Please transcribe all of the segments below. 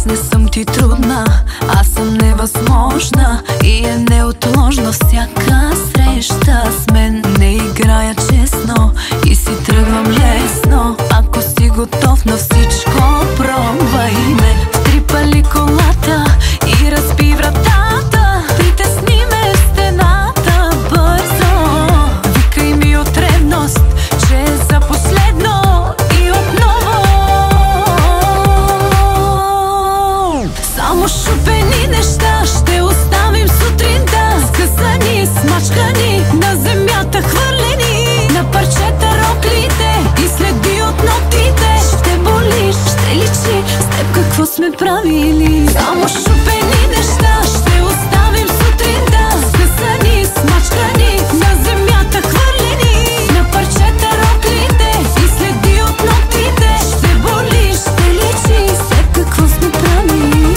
Не съм ти трудна, аз съм невъзможна и е неотложна всяка среща с мен. Не играя честно и си тръгвам лесно. Ако си готов на всичко, пробвай ме. Втрипали колата и разби вратата, притесни ме в стената бързо. Викай ми от ревност, че е за последно и отново. Само шупени неща ще оставим сутринта, скъсани, смачкани, на земята хвърлени, на парчета роклите и следи от ногтите. Ще болиш, ще личи с теб какво сме правили. Само шупени неща ще оставим сутринта, скъсани, смачкани, на земята хвърлени, на парчета роклите и следи от ногтите. Ще болиш, ще личи с теб какво сме правили.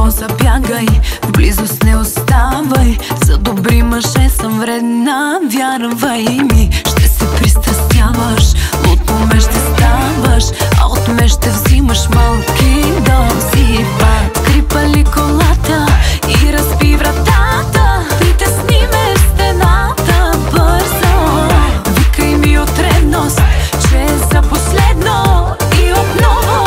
Забягай, в близост не оставай. За добри мъже съм вредна, вярвай ми. Ще се пристрастяваш, от ме ще ставаш, а от ме ще взимаш малки дози пак. Скрипали колата и разби вратата, притесни ме в стената бързо. Викай ми от ревност, че е за последно и отново.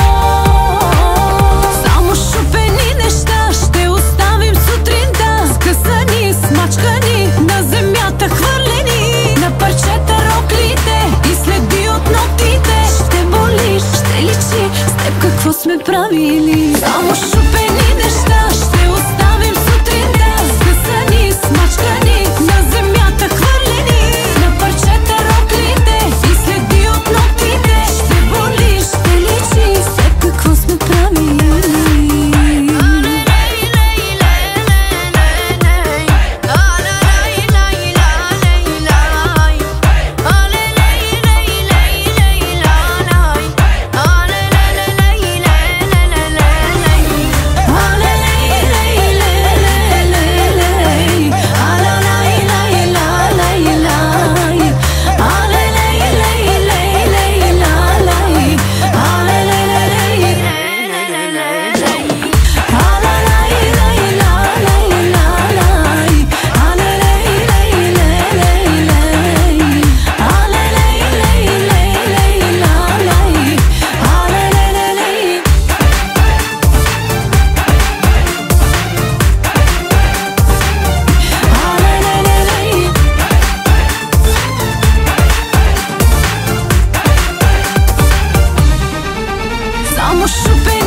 Само шупени неща ще оставим сутринта, скъсани, смачкани, на земята хвърлени, на парчета роклите и следи от ногтите. Ще болиш, ще личи с теб какво сме правили. Само шупени неща ще оставим сутринта, скъсани, смачкани, на земята хвърлени, на парчета роклите и следи от ногтите. Ще болиш, ще личи с теб какво сме правили. Само шупени